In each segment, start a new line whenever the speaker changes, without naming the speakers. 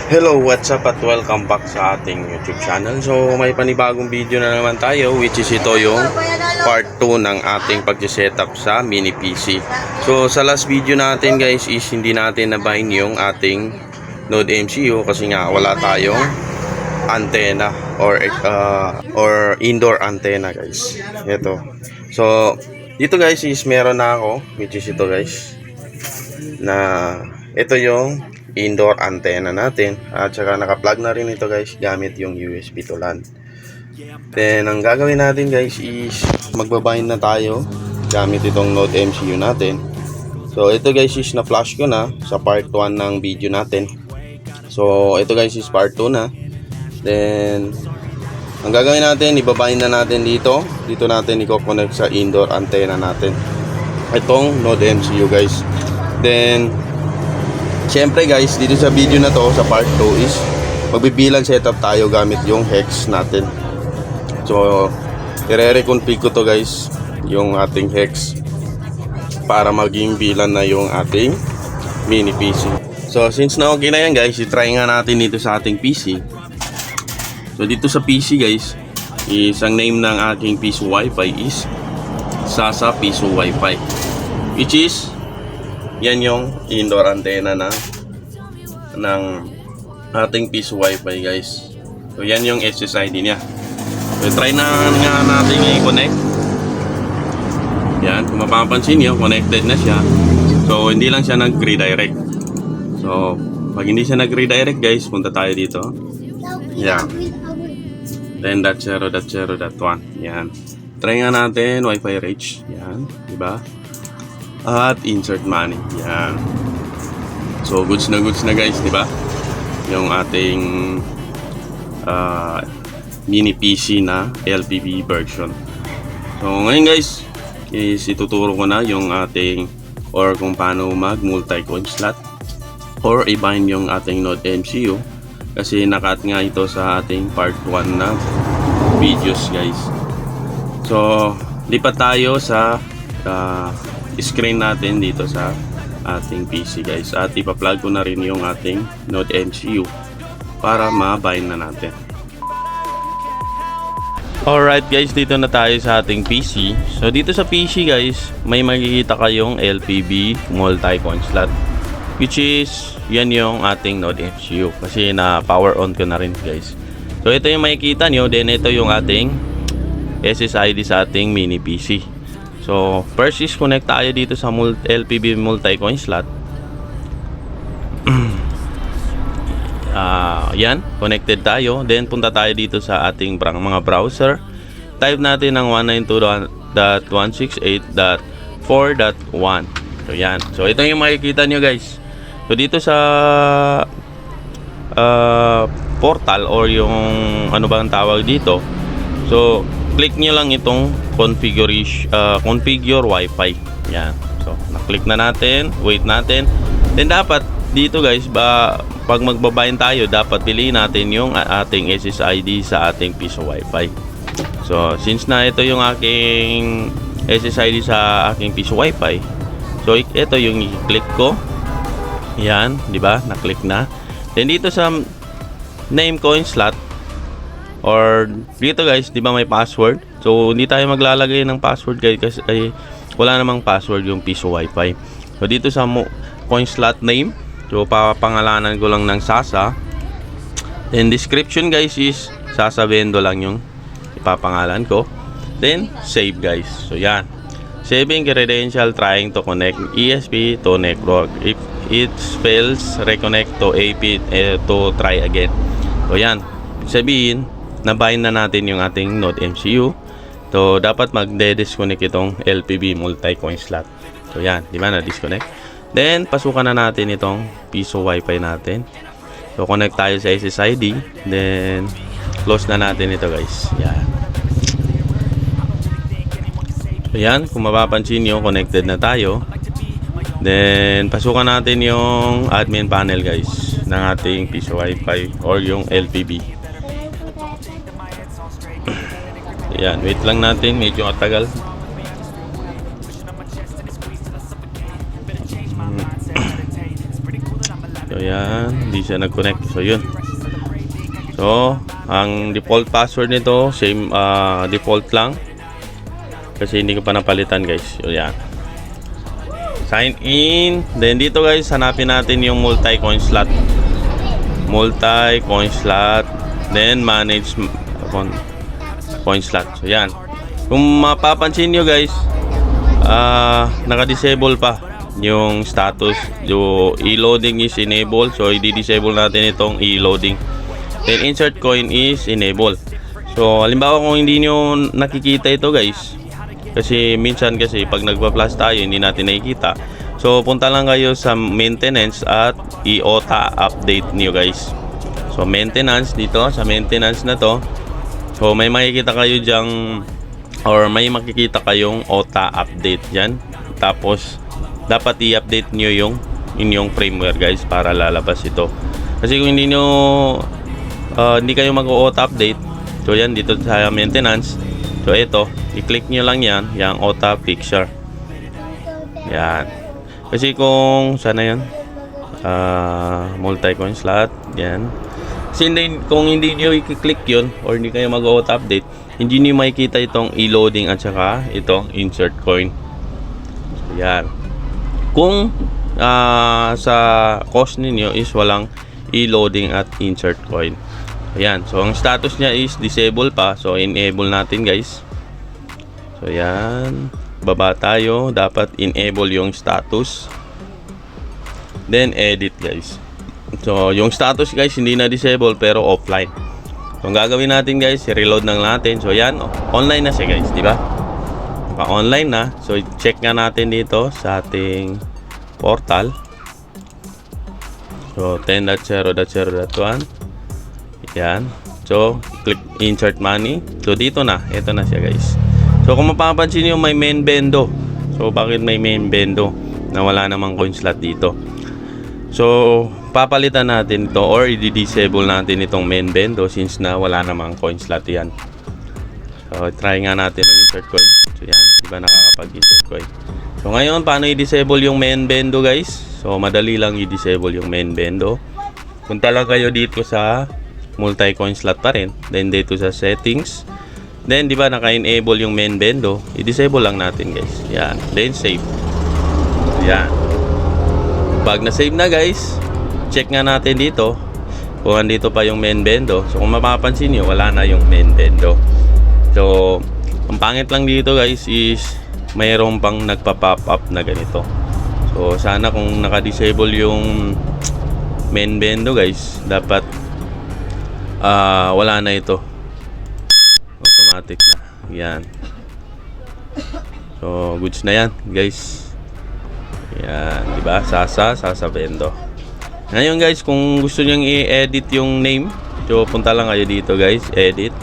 Hello, what's up at welcome back sa ating YouTube channel. So may panibagong video na naman tayo, which is ito yung part 2 ng ating pag-setup sa mini PC. So sa last video natin guys is hindi natin nabahin yung ating Node MCU kasi nga wala tayong antenna or indoor antenna guys. Ito. So dito guys is meron na ako, which is ito guys, na ito yung indoor antenna natin at saka naka-plug na rin ito guys gamit yung USB to LAN. Then ang gagawin natin guys is magbabind na tayo gamit itong Node MCU natin. So ito guys is na-flash ko na sa part 1 ng video natin. So ito guys is part 2 na. Then ang gagawin natin, ibabind na natin dito natin i-connect sa indoor antenna natin itong Node MCU guys. Then siyempre guys, dito sa video na to, sa part 2 is magbibilang setup tayo gamit yung hex natin. So i-reconfig ko to guys, yung ating hex para maging bilan na yung ating mini PC. So since na okay na yan guys, i-try nga natin dito sa ating PC. So dito sa PC guys, is ang name ng aking PC Wi-Fi is Sasa Piso Wi-Fi, which is yan yung indoor antenna na ng ating piso Wi-Fi guys. So yan yung SSID niya. So try na nga natin i-connect. Yan, kung mapapansin nyo, connected na siya. So hindi lang siya nag-redirect. So pag hindi siya nag-redirect guys, punta tayo dito. Yan. Then .0.0.1. Yan. Try nga natin Wi-Fi reach. Yan, diba? At insert money. Yan. So goods na guys, di ba? Yung ating mini PC na LPB version. So ngayon guys, is ituturo ko na yung ating or kung paano mag multi-coin slot or i-bind yung ating Node MCU kasi nakat nga ito sa ating part 1 na videos guys. So lipat tayo sa screen natin dito sa ating PC guys at ipa-plug ko na rin yung ating Node MCU para ma-bind na natin. Alright guys, dito na tayo sa ating PC. So dito sa PC guys, may makikita kayong LPB multi-coin slot, which is yan yung ating Node MCU kasi na power on ko na rin guys. So ito yung makikita nyo, then ito yung ating SSID sa ating mini PC. So first is connect tayo dito sa LPB multi-coin slot. Yan, connected tayo. Then punta tayo dito sa ating mga browser. Type natin ang 192.168.4.1. So yan. So ito yung makikita nyo guys. So dito sa portal or yung ano ba ang tawag dito. So click nyo lang itong configure Wi-Fi. Yan. So na-click na natin. Wait natin. Then dapat dito guys, pag magbabind tayo, dapat piliin natin yung ating SSID sa ating piso Wi-Fi. So since na ito yung aking SSID sa aking piso Wi-Fi, so ito yung i-click ko. Yan, di ba? Na-click na. Then dito sa name coin slot or dito guys, di ba may password? So hindi tayo maglalagay ng password guys kasi wala namang password yung piso Wi-Fi. So dito sa coin slot name, so papangalanan ko lang ng Sasa. Then description guys is Sasa Vendo lang yung ipapangalan ko. Then save guys. So yan. Saving credential trying to connect ESP to network. If it fails, reconnect to AP to try again. So yan. Sabihin, na-bind na natin yung ating Node MCU. So dapat magde-disconnect itong LPB multi-coin slot. So yan, di ba na-disconnect? Then pasukan na natin itong piso Wi-Fi natin. So connect tayo sa SSID. Then close na natin ito guys. Yan. So yan, kung mapapansin nyo, connected na tayo. Then pasukan natin yung admin panel guys ng ating piso Wi-Fi or yung LPB. Yan, wait lang natin, medyo matagal. So yan. Yan, hindi siya nag-connect. So yun. So, ang default password nito, same default lang. Kasi hindi ko pa napalitan guys. So yan. Sign in. Then dito guys, hanapin natin yung multi-coin slot. Multi-coin slot. Then manage coin slot. So yan. Kung mapapansin nyo guys, naka-disable pa yung status. Yung e-loading is enable. So i-disable natin itong e-loading. Then insert coin is enable. So halimbawa kung hindi nyo nakikita ito guys, kasi minsan kasi pag nagpa-plus tayo hindi natin nakikita. So punta lang kayo sa maintenance at i-OTA update niyo guys. So maintenance dito, sa maintenance na to. So may makikita kayo diyang or may makikita kayong OTA update diyan. Tapos dapat i-update niyo yung inyong firmware guys para lalabas ito. Kasi kung hindi kayo mag-OTA update, so yan dito sa maintenance. So ito, i-click nyo lang yan, yung OTA picture. Yan. Kasi kung sana yan, multi-coin slot, yan. Kasi kung hindi nyo i-click yun, or hindi kayo mag-OTA update, hindi nyo makikita itong e-loading at saka itong insert coin. So yan. Kung sa cost ninyo is walang e-loading at insert coin. Ayan, so ang status niya is disable pa. So enable natin guys. So yan, baba tayo, dapat enable yung status. Then edit guys. So yung status guys hindi na disable pero offline. So ang gagawin natin guys, i-reload lang natin. So yan, online na siya guys, di ba? Online na. So check nga natin dito sa ating portal. So 10.0.0.1. Yan. So, click insert money. So, dito na. Ito na siya guys. So, kung mapapansin nyo, may main bendo. So, bakit may main bendo? Na wala namang coin slot dito. So, papalitan natin ito or i-disable natin itong main bendo since na wala namang coin slot yan. So, try nga natin mag-insert coin. So, yan. Diba nakakapag-insert coin? So, ngayon, paano i-disable yung main bendo guys? So, madali lang i-disable yung main bendo. Punta lang kayo dito sa multi-coin slot pa rin. Then dito sa settings. Then di ba naka-enable yung main bendo, i-disable lang natin guys. Yan. Then save. Yan. Pag na-save na guys, check nga natin dito kung andito pa yung main bendo. So kung mapapansin nyo, wala na yung main bendo. So ang pangit lang dito guys is mayroon pang nagpa-pop up na ganito. So sana kung naka-disable yung main bendo guys, dapat wala na ito, automatic na yan. So goods na yan guys. Yan, diba? Sasa Vendo. Ngayon guys, kung gusto nyo i-edit yung name, so punta lang kayo dito guys, edit.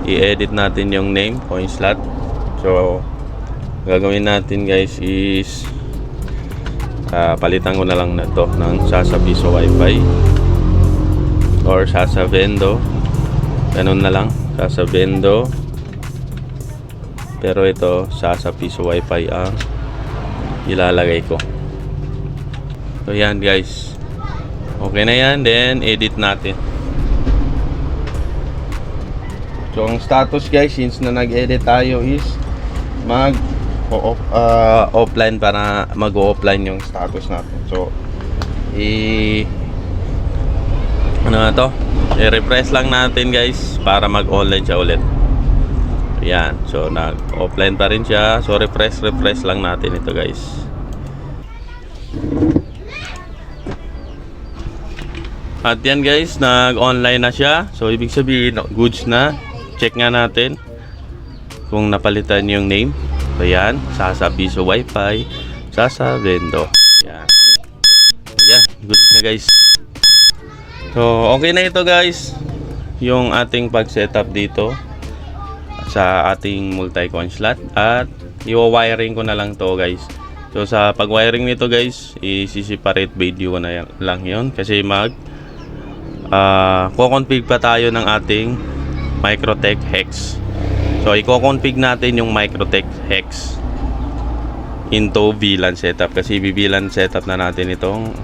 I-edit natin yung name, coin slot. So gagawin natin guys is palitan ko na lang na to ng Sasa Piso Wi-Fi or Sasa Vendo. Ganun na lang, Sasa Vendo. Pero ito, Sasa Piso Wi-Fi ang ilalagay ko. So yan guys. Okay na yan, then edit natin. So ang status guys, since na nag-edit tayo is offline, para mag-offline yung status natin. So ano na to, i-refresh lang natin guys para mag-online siya ulit. Ayan, so nag-offline pa rin siya. So refresh lang natin ito guys. At yan guys, nag-online na siya. So ibig sabihin, goods na. Check nga natin kung napalitan yung name. So yan, Sasa Piso Wi-Fi, Sasa Vendo. Yan. Ayan, goods na guys. So okay na ito guys, yung ating pag-setup dito sa ating multi-coin slot. At i-wiring ko na lang to guys. So sa pag-wiring nito guys, i-separate video ko na lang yun. Kasi ko-config pa tayo ng ating Microtech Hex. So i-config natin yung Microtech Hex into VLAN setup. Kasi VLAN setup na natin itong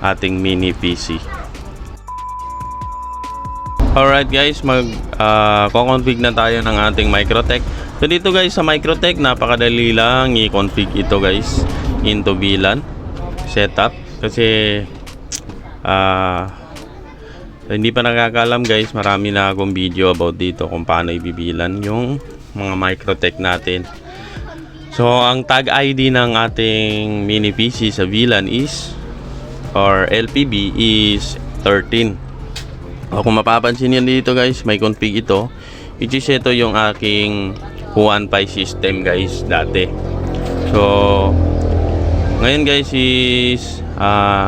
ating mini PC. Alright guys, config na tayo ng ating Microtech. So dito guys sa Microtech, napakadali lang i-config ito guys into VLAN setup. Kasi hindi pa nakakaalam guys, marami na akong video about dito kung paano ibibilan yung mga Microtech natin. So ang tag ID ng ating mini PC sa VLAN is, or LPB is 13. O kung mapapansin nyo dito guys, may config ito, which is ito yung aking Huan Pi system guys dati. So ngayon guys is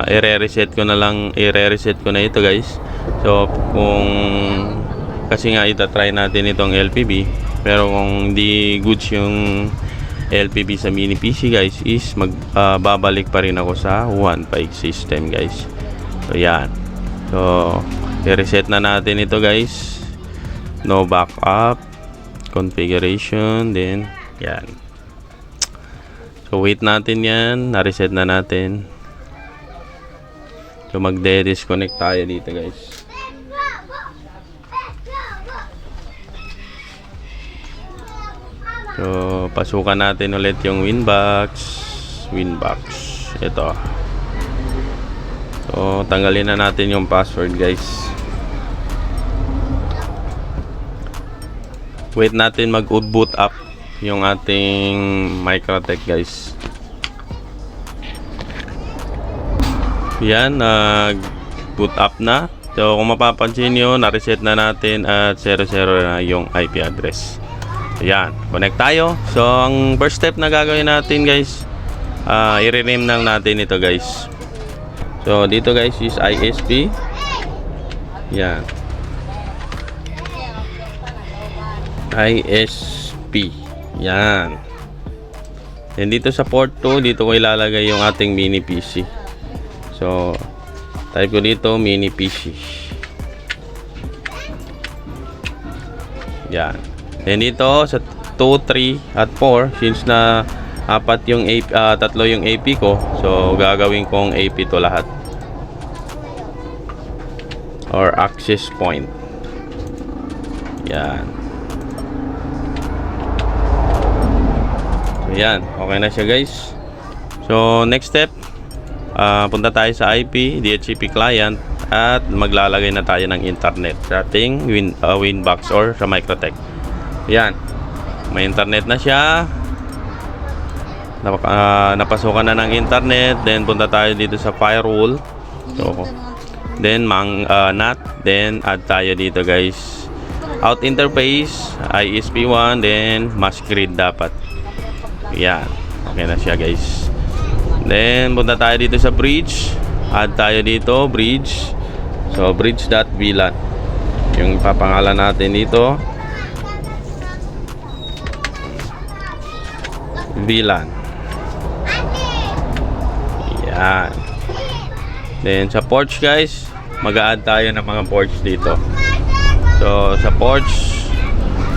i-reset ko na ito guys. So kung kasi nga itatry natin itong LPB, pero kung hindi goods yung LPB sa mini PC guys, is babalik pa rin ako sa Huan Pi system guys. So yan, so i-reset na natin ito guys. No backup, configuration, then yan. So wait natin yan, na-reset na natin. So magde-disconnect tayo dito guys. So pasukan natin ulit yung Winbox. Ito. So tanggalin na natin yung password guys. Wait natin mag-boot up yung ating Microtech guys. Yan, nag-boot up na. So kung mapapansin nyo, na-reset na natin at 00 na yung IP address. Yan, connect tayo. So ang first step na gagawin natin guys, i-rename lang natin ito guys. So dito guys is ISP. Yan, ISP. Yan. And dito sa port 2, dito ko ilalagay yung ating mini PC. So type ko dito mini PC. Yan. And dito sa 2, 3 at 4, since na tatlo yung AP ko, so gagawin kong AP to lahat, or access point. Yan. Yan, okay na siya guys. So next step, punta tayo sa IP, DHCP client, at maglalagay na tayo ng internet sa ating Winbox or sa Microtech. Yan, may internet na siya. Napasukan na ng internet. Then punta tayo dito sa firewall. So then NAT, then add tayo dito guys out interface ISP1, then mask grid dapat. Yan, okay na siya guys. Then punta tayo dito sa bridge, add tayo dito bridge. So bridge.vlan yung ipapangalan natin dito, VLAN. Yan. Then sa ports guys, mag-a-add tayo ng mga ports dito. So sa ports,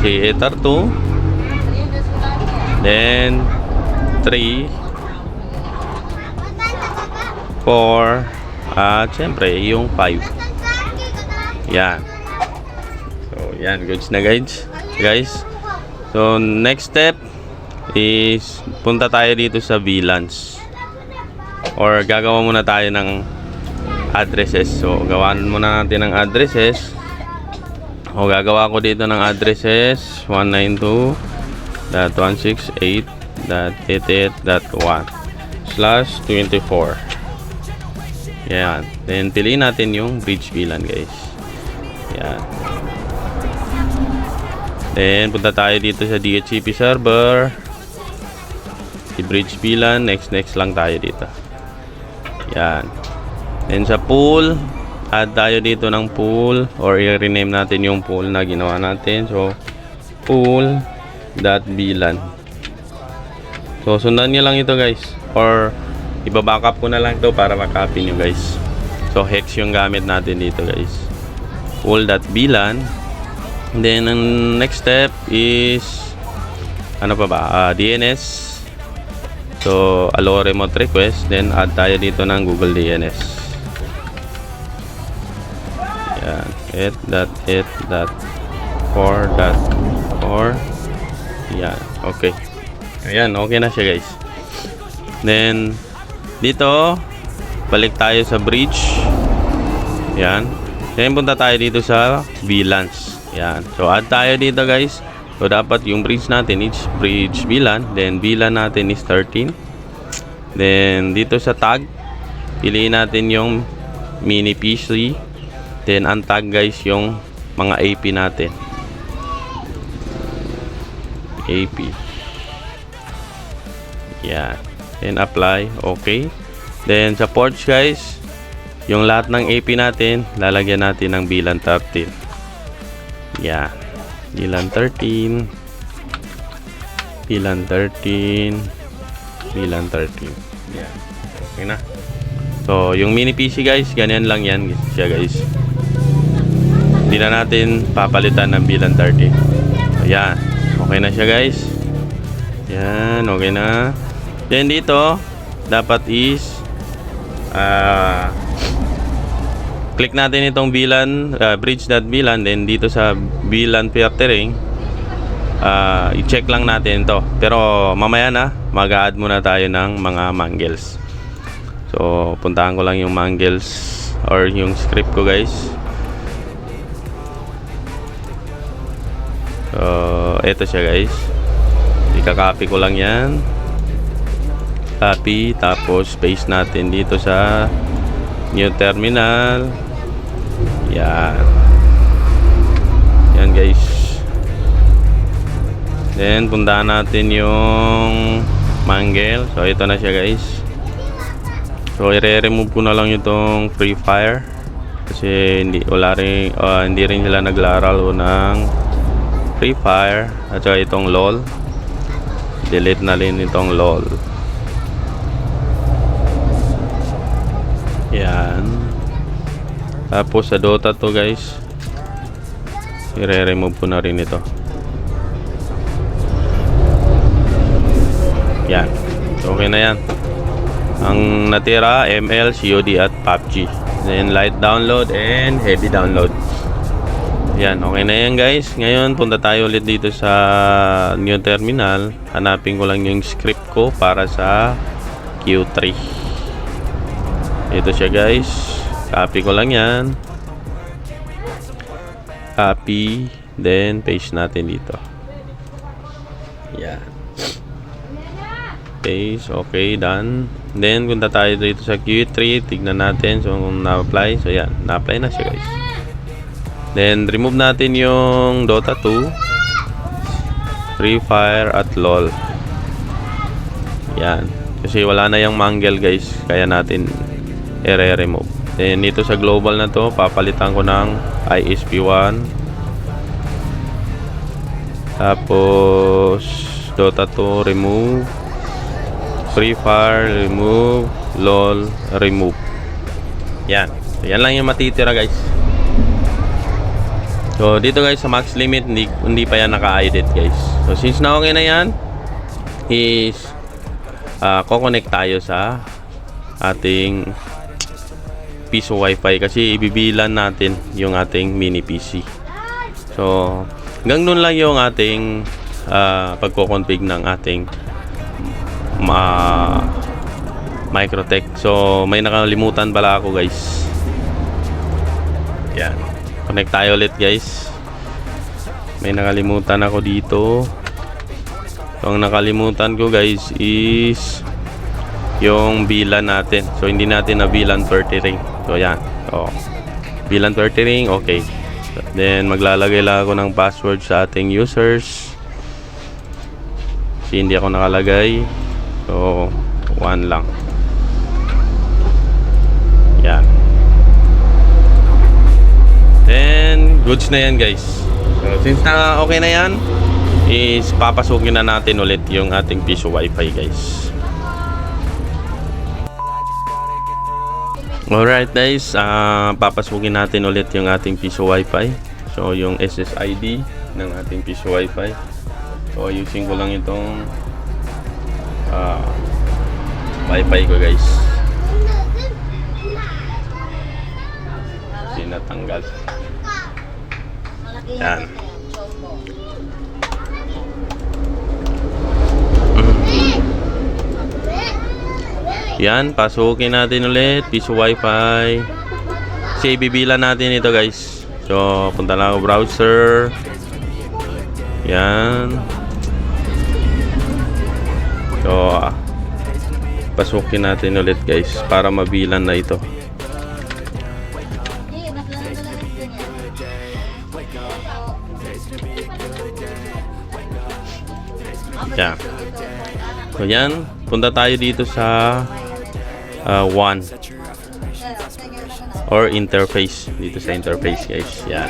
si Ether 2, then 3, 4, at syempre yung 5. Yan. So yan, goods na guys. So next step is punta tayo dito sa VLANs, or gagawa muna tayo ng addresses. So gawaan muna natin ng addresses. O gagawa ko dito ng addresses 192.168.88.1/24. Yan. Then piliin natin yung bridge VLAN guys. Yan. Then punta tayo dito sa DHCP server, si bridge VLAN, next lang tayo dito. Yan. Then sa pool, add tayo dito ng pool, or i-rename natin yung pool na ginawa natin. So pool.vlan. So sundan nyo lang ito guys, or iba-backup ko na lang ito para makopy nyo guys. So hex yung gamit natin dito guys, pool.vlan. Then ang next step is ano pa ba, DNS. So allow remote request, then add tayo dito ng Google DNS. Ayan. 8.8.4.4. Yan. Okay. Ayan. Okay na siya, guys. Then, dito, balik tayo sa bridge. Yan. Then, punta tayo dito sa VLANs. Yan. So, add tayo dito, guys. So, dapat yung bridge natin is bridge VLAN. Then, VLAN natin is 13. Then, dito sa tag, piliin natin yung mini PC. Then, untag, guys, yung mga AP natin. AP. Yan. Then, apply. Okay. Then, sa ports, guys, yung lahat ng AP natin, lalagyan natin ng VLAN 13. Yan. VLAN 13. VLAN 13. VLAN 13. Yan. Okay na. So, yung mini PC, guys, ganyan lang yan siya, guys. Hindi na natin papalitan ng VLAN 13. So, yan. Okay na siya, guys. Yan. Okay na. Then, dito, dapat is click natin itong VLAN, bridge.VLAN. Then, dito sa VLAN filtering, i-check lang natin ito. Pero, mamaya na, mag-a-add muna tayo ng mga mangles. So, puntahan ko lang yung mangles or yung script ko, guys. So, ito siya, guys. Ika-copy ko lang yan. Copy. Tapos, paste natin dito sa new terminal. Yan. Yan, guys. Then, puntahan natin yung mangle. So, ito na siya, guys. So, i-remove ko na lang itong Free Fire. Kasi, hindi rin sila naglaralo ng Free Fire. At saka itong LOL. Delete na rin itong LOL. Yan. Tapos sa Dota to, guys, i-remove ko na rin ito. Yan. Okay na yan. Ang natira, ML, COD at PUBG. Then light download and heavy download. Yan, okay na yan, guys. Ngayon, punta tayo ulit dito sa new terminal. Hanapin ko lang yung script ko para sa Q3. Ito siya, guys. Copy ko lang yan. Copy. Then, paste natin dito. Yan. Paste. Okay, done. Then, punta tayo dito sa Q3. Tignan natin. So, kung na-apply. So, yan. Na-apply na siya, guys. Then, remove natin yung Dota 2, Free Fire, at LOL. Yan. Kasi wala na yung mangle, guys. Kaya natin i-remove. Then, dito sa global na to, papalitan ko ng ISP1. Tapos, Dota 2, remove. Free Fire, remove. LOL, remove. Yan. So, yan lang yung matitira, guys. So, dito, guys, sa max limit, hindi pa yan naka-edit, guys. So, since na okay na yan, is ko-connect tayo sa ating piso wifi kasi ibibilan natin yung ating mini PC. So, hanggang nun lang yung ating pagko-config ng ating Microtech. So, may nakalimutan pala ako, guys. Yan. Connect tayo ulit, guys. May nakalimutan ako dito. So, ang nakalimutan ko, guys, is yung VLAN natin. So, hindi natin na VLAN 30 ring. So, yan. So, VLAN 30 ring, okay. Then, maglalagay lang ako ng password sa ating users. Kasi hindi ako nakalagay. So, 1 lang. Yan. Then, goods na yan, guys. So, since na okay na yan, is papasukin na natin ulit yung ating piso wifi, guys. Alright, guys, papasukin natin ulit yung ating piso wifi. So, yung SSID ng ating piso wifi. So, ayusin ko lang itong wifi ko, guys. yung natanggal. Yan. Yan, pasukin natin ulit. Piso wifi. Kasi ibibilan natin ito guys. So, punta lang ako browser. Yan. So, pasukin natin ulit guys para mabilan na ito. Yan. So, yan. Punta tayo dito sa 1 or interface. Dito sa interface guys. Yan.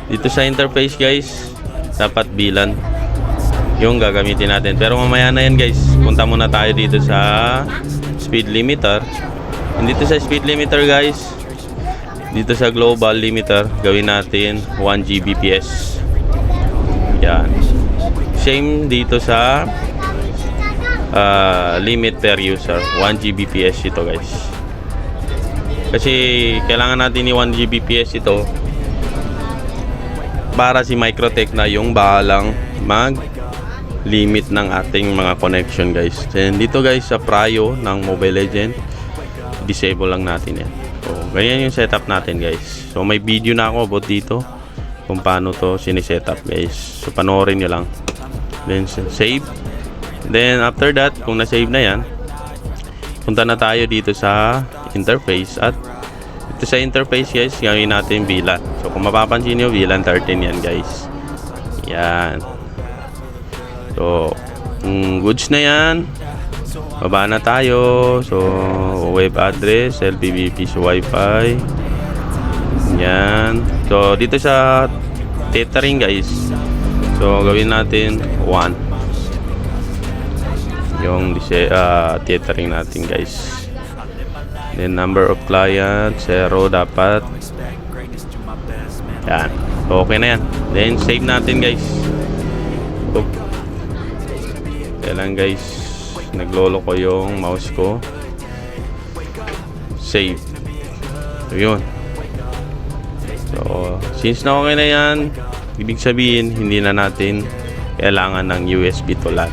Dito sa interface guys, dapat bilan yung gagamitin natin. Pero mamaya na yan guys. Punta muna tayo dito sa speed limiter. Dito sa speed limiter guys, dito sa global limiter, gawin natin 1 Gbps. Yan. Same dito sa limit per user, 1 Gbps ito guys. Kasi kailangan natin ni 1 Gbps ito para si Microtech na yung bahalang mag limit ng ating mga connection guys. And dito guys sa Prio ng Mobile Legend, disable lang natin yan. So ganyan yung setup natin guys. So may video na ako about dito kung paano to sinisetup guys. So panoorin nyo lang. Then save. Then after that, kung na-save na yan, punta na tayo dito sa interface. At dito sa interface guys, gawin natin bilan. So kung mapapansin nyo, bilan 13 yan guys. Yan. So goods na yan. Baba na tayo. So web address, LPVP sa Wi-Fi. Yan. So dito sa tethering guys, so gawin natin 1 yung tethering natin guys. Then number of clients 0 dapat. Yan. So, okay na yan. Then save natin guys. So, kailan guys, naglolo ko yung mouse ko. Save. So yun. So since na okay na yan, ibig sabihin hindi na natin kailangan ng USB to LAN.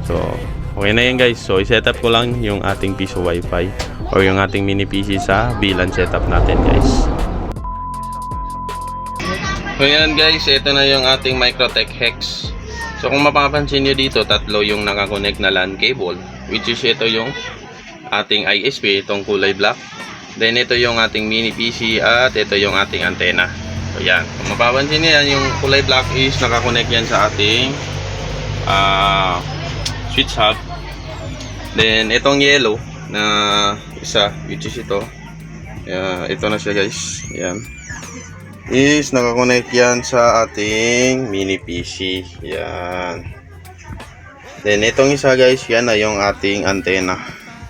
So okay na yan guys. So i-setup ko lang yung ating piso wifi or yung ating mini PC sa VLAN setup natin guys. So yan guys, ito na yung ating Microtech Hex. So kung mapapansin nyo dito, tatlo yung nakakonect na LAN cable, which is ito yung ating ISP, itong kulay black. Then ito yung ating mini PC at ito yung ating antena. So yan, kung mapapansin nyo yan, yung kulay black is nakakonect yan sa ating switch hub. Then itong yellow na isa, which is ito, ito na siya guys, yan, is nakakonect yan sa ating mini PC. Yan. Then itong isa guys, yan na yung ating antena,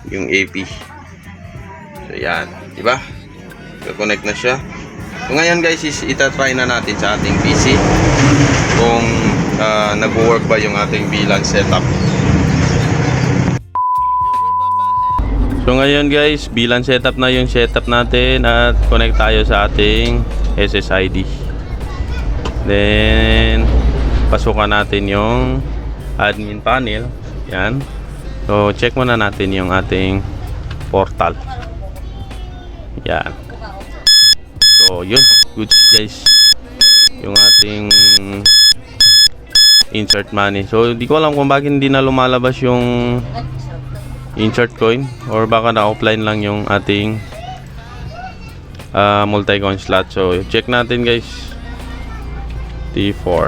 yung AP. So yan, diba? Nakakonect na siya. So ngayon guys, is itatry na natin sa ating PC kung nag-work ba yung ating VLAN setup. So ngayon guys, VLAN setup na yung setup natin at connect tayo sa ating SSID. Then pasukan natin yung admin panel. Yan. So check muna natin yung ating portal. Yan. So yun, good guys, yung ating insert money. So hindi ko alam kung bakit hindi na lumalabas yung insert coin, or baka na offline lang yung ating multi-coin slot. So check natin guys, T4.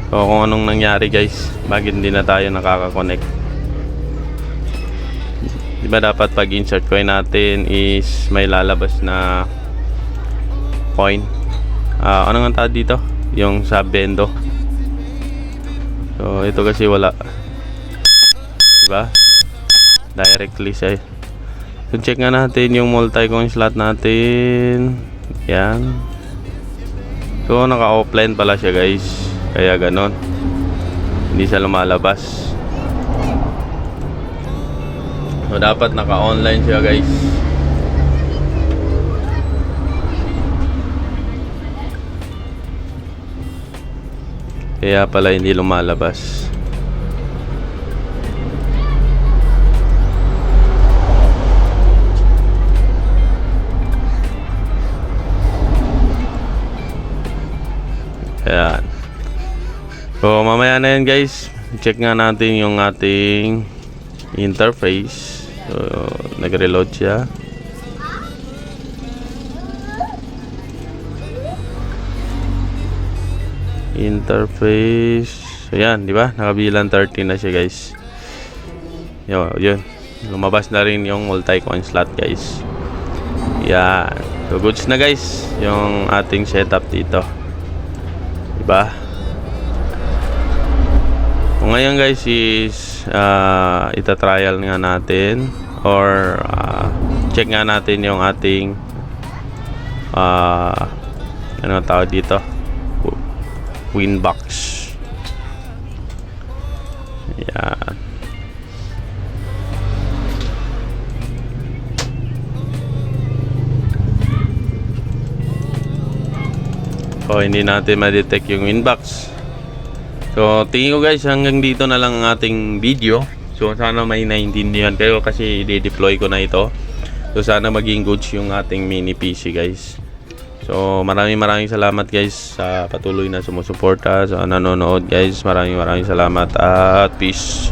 So kung anong nangyari guys, bakit hindi na tayo nakaka-connect. Diba dapat pag insert coin natin is may lalabas na coin, ano nga tawag dito, yung sub-bendo. So ito kasi wala, diba, directly siya. So check nga natin yung multi-coin slot natin. Yan. So naka-offline pala siya guys, kaya ganon, hindi siya lumalabas. So dapat naka-online siya guys. Kaya pala hindi lumalabas. Ayan. So mamaya na yan guys. Check nga natin yung ating interface. So nag-reload siya. Interface. Ayan, di ba? Nakabilang 13 na siya guys. Yun. Lumabas na rin yung multi-coin slot guys. Yan. So goods na guys yung ating setup dito. Diba? So, ngayon guys is ita-trial nga natin or check nga natin yung ating ano tawag dito? Winbox. Yan. So hindi natin ma-detect yung Winbox. So tingin ko guys hanggang dito na lang ang ating video. So sana may naintindihan kayo kasi i-deploy ko na ito. So sana maging goods yung ating mini PC guys. So maraming salamat guys sa patuloy na sumusuporta, sa nanonood guys. Maraming salamat at peace.